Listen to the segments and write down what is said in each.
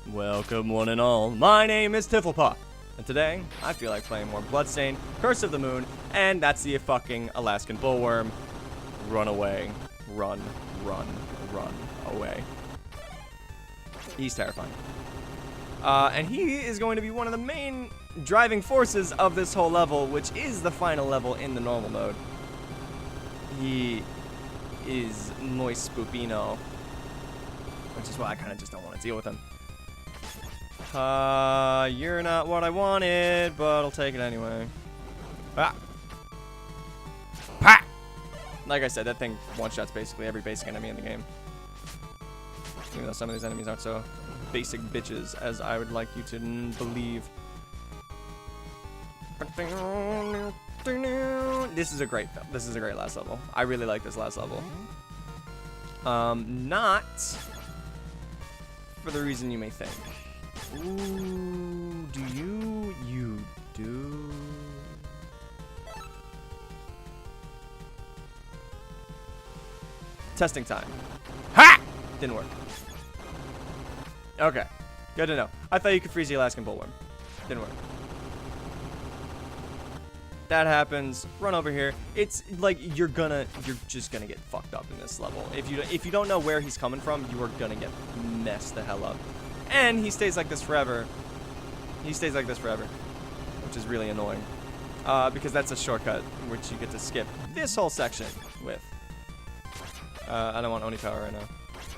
Welcome one and all, my name is TIFLP, and today I feel like playing more Bloodstained, Curse of the Moon, and that's the fucking Alaskan Bullworm. Run away. Run, run, run away. He's terrifying. And he is going to be one of the main driving forces of this whole level, which is the final level in the normal mode. He is muy spoopino, which is why I kind of just don't want to deal with him. You're not what I wanted, but I'll take it anyway. Ah! Pa! Like I said, that thing one-shots basically every basic enemy in the game. Even though some of these enemies aren't so basic bitches as I would like you to believe. This is a great last level. I really like this last level. Not for the reason you may think. Ooh, do you? You do. Testing time. Ha! Didn't work. Okay. Good to know. I thought you could freeze the Alaskan Bullworm. Didn't work. That happens. Run over here. It's like you're just gonna get fucked up in this level. If you don't know where he's coming from, you are gonna get messed the hell up. And he stays like this forever. He stays like this forever, which is really annoying. Because that's a shortcut which you get to skip this whole section with. I don't want Oni power right now.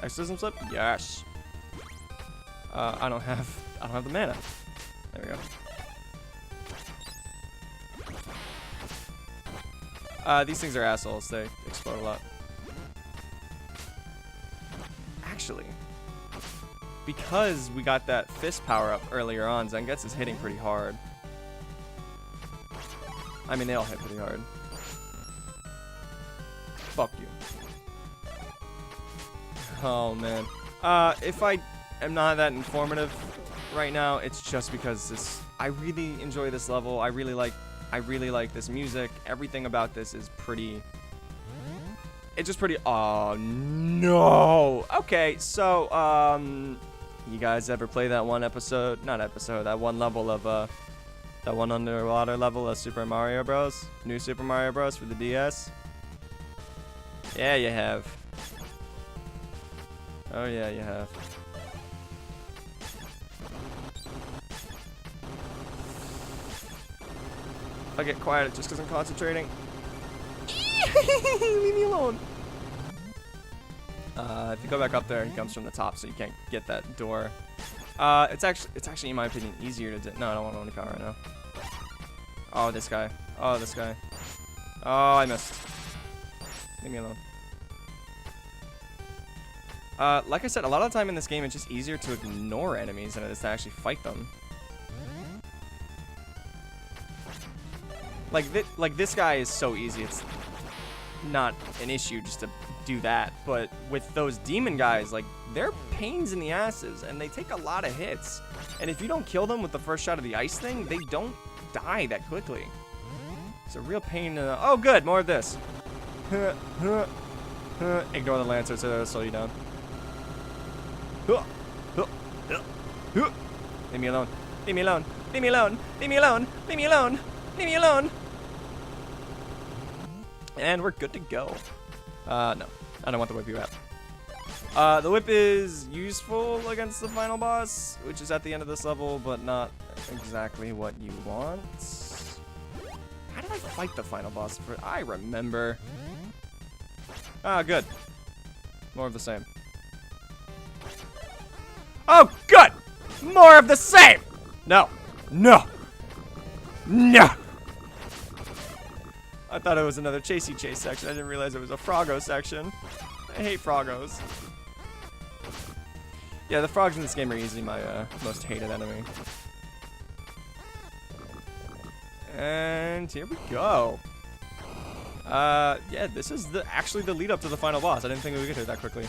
Exorcism slip? Yes. I don't have the mana. There we go. These things are assholes. They explode a lot. Actually, because we got that fist power up earlier on, Zangetsu is hitting pretty hard. I mean, they all hit pretty hard. Fuck you. Oh man. If I am not that informative right now, it's just because I really enjoy this level. I really like this music. Everything about this is pretty. It's just pretty. Oh no. Okay, so you guys ever play that one episode? Not episode. That one level of that one underwater level of Super Mario Bros. New Super Mario Bros. For the DS. Yeah, you have. Oh yeah, you have. If I get quiet just because I'm concentrating. Leave me alone. If you go back up there, he comes from the top, so you can't get that door. It's actually, in my opinion, easier to do. No, I don't want Oni power right now. Oh, this guy. Oh, this guy. Oh, I missed. Leave me alone. Like I said, a lot of the time in this game, it's just easier to ignore enemies than it is to actually fight them. Like this guy is so easy, it's not an issue just to do that. But with those demon guys, like, they're pains in the asses, and they take a lot of hits. And if you don't kill them with the first shot of the ice thing, they don't die that quickly. It's a real pain. Oh, good, more of this. Ignore the Lancer so that'll slow you down. Leave me alone. Leave me alone. Leave me alone. Leave me alone. Leave me alone. Leave me alone. And we're good to go. No. I don't want the whip you at. The whip is useful against the final boss, which is at the end of this level, but not exactly what you want. How did I fight the final boss? I remember. Ah, good. More of the same. Oh, good! More of the same! No. No. No! I thought it was another chasey chase section. I didn't realize it was a Froggo section. I hate Froggos. Yeah, the frogs in this game are easily my most hated enemy. And here we go. Yeah, this is actually the lead up to the final boss. I didn't think we would get here that quickly.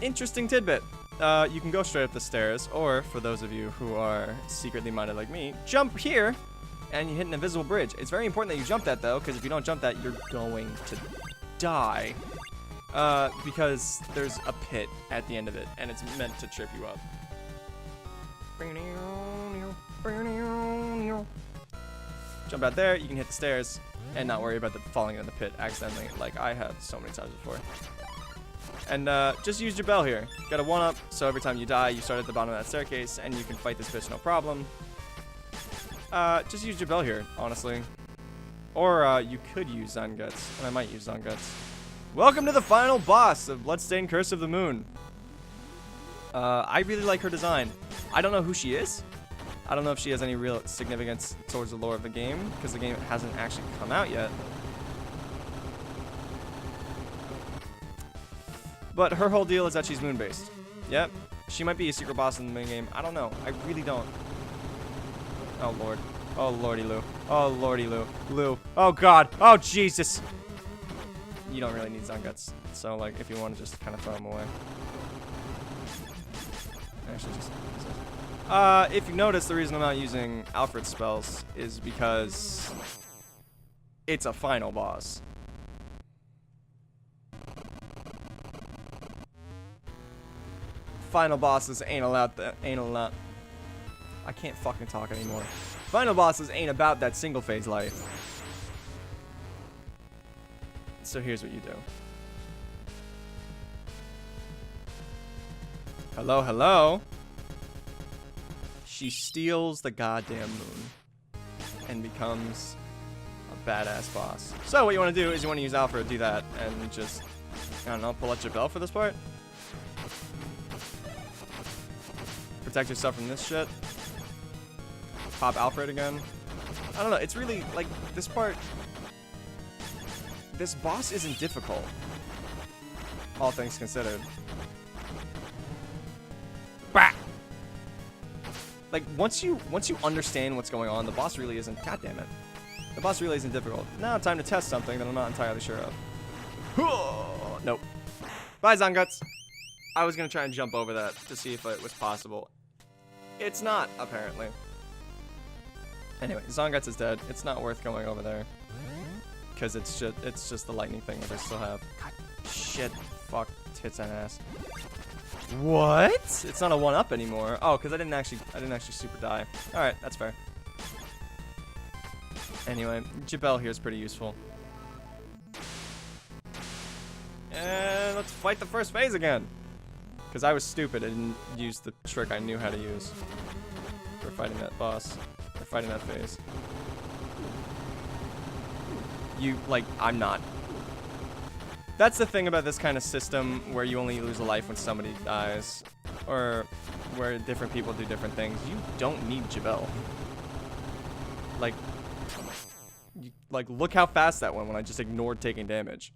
Interesting tidbit. You can go straight up the stairs, or for those of you who are secretly minded like me, jump here, and you hit an invisible bridge. It's very important that you jump that, though, because if you don't jump that, you're going to die. Because there's a pit at the end of it, and it's meant to trip you up. Jump out there, you can hit the stairs and not worry about the falling in the pit accidentally, like I have so many times before. And just use your bell here. Got a 1-up, so every time you die, you start at the bottom of that staircase, and you can fight this bitch no problem. Just use your bell here, honestly. Or you could use Zanguts, and I might use Zanguts. Welcome to the final boss of Bloodstained Curse of the Moon. I really like her design. I don't know who she is. I don't know if she has any real significance towards the lore of the game, because the game hasn't actually come out yet. But her whole deal is that she's moon-based. Yep. She might be a secret boss in the main game. I don't know. I really don't. Oh, Lord. Oh, Lordy Lou. Oh, Lordy Lou. Lou. Oh, God. Oh, Jesus. You don't really need Zanguts. So, like, if you want to just kind of throw them away. Actually, just... if you notice, the reason I'm not using Alfred's spells is because it's a final boss. Final bosses ain't allowed I can't fucking talk anymore. Final bosses ain't about that single phase life. So here's what you do. Hello, hello. She steals the goddamn moon and becomes a badass boss. So what you want to do is you want to use Alpha to do that and just, I don't know, pull out your bell for this part. Protect yourself from this shit. Pop Alfred again. I don't know, it's really, like, this part... This boss isn't difficult. All things considered. Bah! Like, once you understand what's going on, the boss really isn't... God damn it. The boss really isn't difficult. Now time to test something that I'm not entirely sure of. Nope. Bye, Zanguts. I was gonna try and jump over that to see if it was possible. It's not, apparently. Anyway, Zanguts is dead. It's not worth going over there. Because it's just the lightning thing that I still have. God, shit. Fuck. Tits and ass. What? It's not a 1-up anymore. Oh, because I didn't actually super die. Alright, that's fair. Anyway, Jabel here is pretty useful. And let's fight the first phase again. Because I was stupid and didn't use the trick I knew how to use for fighting that boss. Or fighting that phase. I'm not. That's the thing about this kind of system where you only lose a life when somebody dies. Or where different people do different things. You don't need Jabel. Like, look how fast that went when I just ignored taking damage.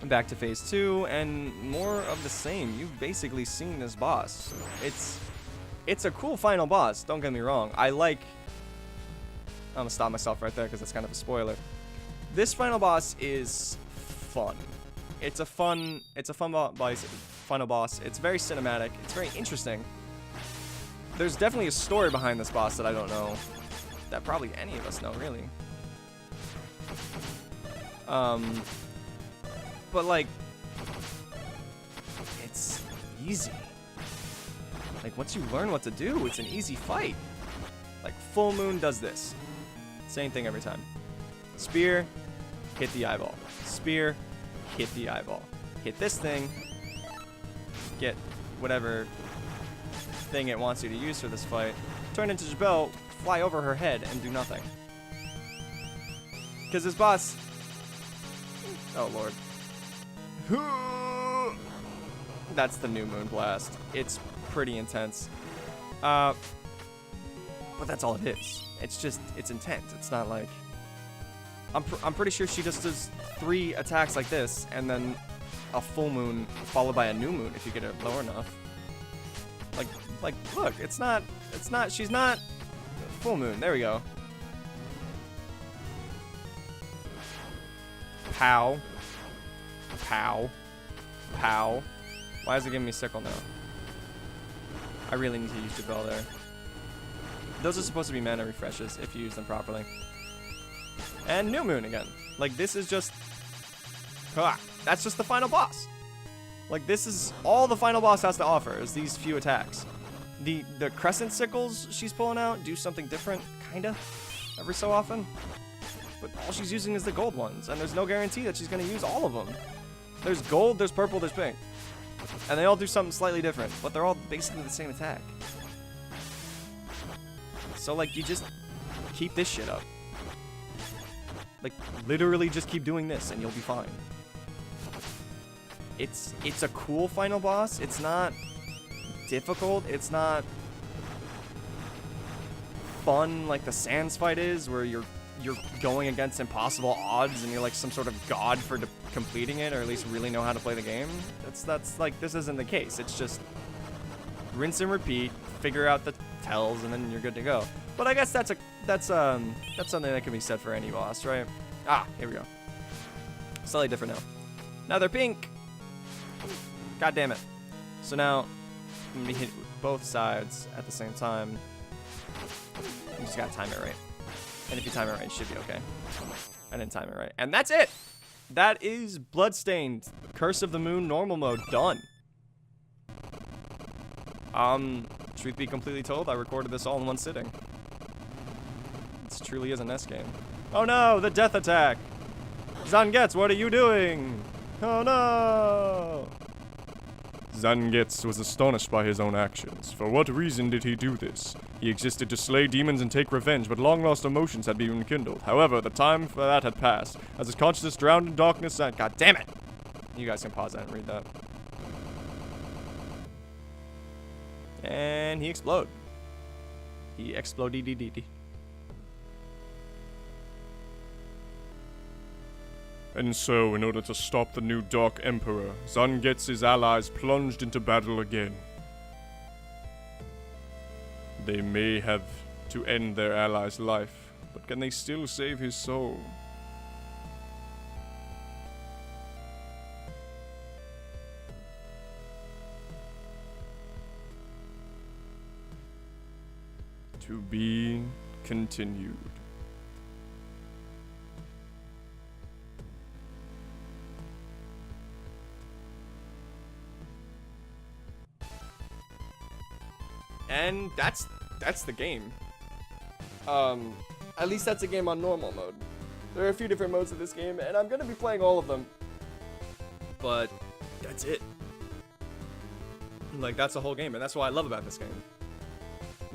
Back to phase 2, and more of the same. You've basically seen this boss. It's a cool final boss, don't get me wrong. I'm gonna stop myself right there because that's kind of a spoiler. This final boss is fun. It's a fun final boss. It's very cinematic. It's very interesting. There's definitely a story behind this boss that I don't know. That probably any of us know, really. But like, it's easy. Like, once you learn what to do, it's an easy fight. Like, Full Moon does this. Same thing every time. Spear, hit the eyeball. Spear, hit the eyeball. Hit this thing, get whatever thing it wants you to use for this fight, turn into Jabel, fly over her head, and do nothing. Because this boss... Oh, Lord. That's the New Moon Blast. It's pretty intense. But that's all it is. It's just, it's intense. It's not like... I'm pretty sure she just does 3 attacks like this, and then a full moon followed by a new moon if you get it low enough. Like, look, she's not full moon. There we go. Pow. Pow. Pow. Why is it giving me sickle now? I really need to use the bell there. Those are supposed to be mana refreshes if you use them properly. And new moon again. Like, this is just... that's just the final boss. Like, this is all the final boss has to offer, is these few attacks. The crescent sickles she's pulling out do something different, kinda, every so often. But all she's using is the gold ones, and there's no guarantee that she's gonna use all of them. There's gold, there's purple, there's pink. And they all do something slightly different, but they're all basically the same attack. So, like, you just keep this shit up. Like, literally just keep doing this, and you'll be fine. It's a cool final boss. It's not difficult. It's not fun like the Sans fight is, where you're going against impossible odds and you're like some sort of god for completing it, or at least really know how to play the game. That's like, this isn't the case. It's just rinse and repeat, figure out the tells, and then you're good to go. But I guess that's something that can be said for any boss, right? Ah, here we go. Slightly different now. Now they're pink. God damn it. So now I'm gonna hit both sides at the same time. You just gotta time it right. And if you time it right, it should be okay. I didn't time it right. And that's it! That is Bloodstained, Curse of the Moon, normal mode, done. Truth be completely told, I recorded this all in one sitting. This truly is a NES game. Oh no, the death attack! Zangetsu, what are you doing? Oh no! Zangetsu was astonished by his own actions. For what reason did he do this? He existed to slay demons and take revenge, but long-lost emotions had been rekindled. However, the time for that had passed. As his consciousness drowned in darkness and... God damn it! You guys can pause that and read that. And he exploded. He exploded. And so, in order to stop the new Dark Emperor, Zangetsu's allies plunged into battle again. They may have to end their ally's life, but can they still save his soul? To be continued. And that's the game. At least that's a game on normal mode. There are a few different modes of this game, and I'm gonna be playing all of them. But that's it. Like, that's the whole game, and that's what I love about this game.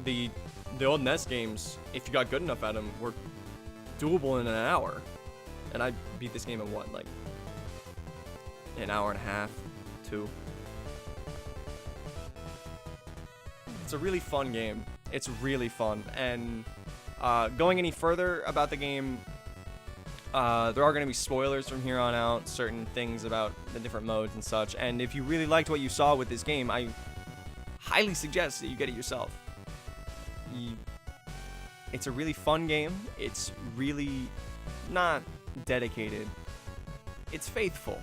The old NES games, if you got good enough at them, were doable in an hour. And I beat this game in what, like an hour and a half, 2. It's a really fun game. It's really fun. And going any further about the game, there are going to be spoilers from here on out, certain things about the different modes and such. And if you really liked what you saw with this game, I highly suggest that you get it yourself. It's a really fun game. It's really not dedicated. It's faithful.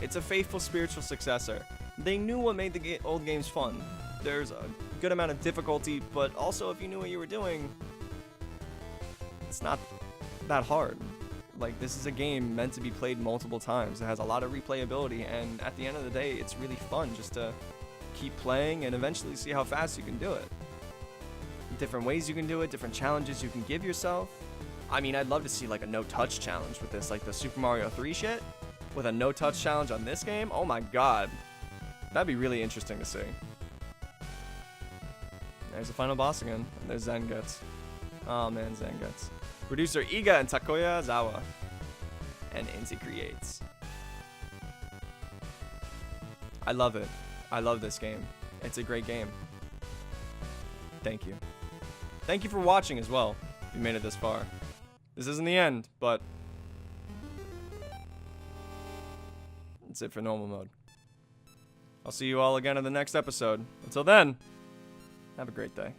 It's a faithful spiritual successor. They knew what made the old games fun. There's a good amount of difficulty, but also if you knew what you were doing, it's not that hard. Like, this is a game meant to be played multiple times. It has a lot of replayability, and at the end of the day, it's really fun just to keep playing and eventually see how fast you can do it. Different ways you can do it, different challenges you can give yourself. I mean, I'd love to see like a no-touch challenge with this, like the Super Mario 3 shit, with a no-touch challenge on this game. Oh my god. That'd be really interesting to see. There's the final boss again, and there's Zangetsu. Oh man, Zangetsu. Producer Iga and Takoya Zawa. And Inti Creates. I love it. I love this game. It's a great game. Thank you. Thank you for watching as well, if you made it this far. This isn't the end, but that's it for normal mode. I'll see you all again in the next episode. Until then, have a great day.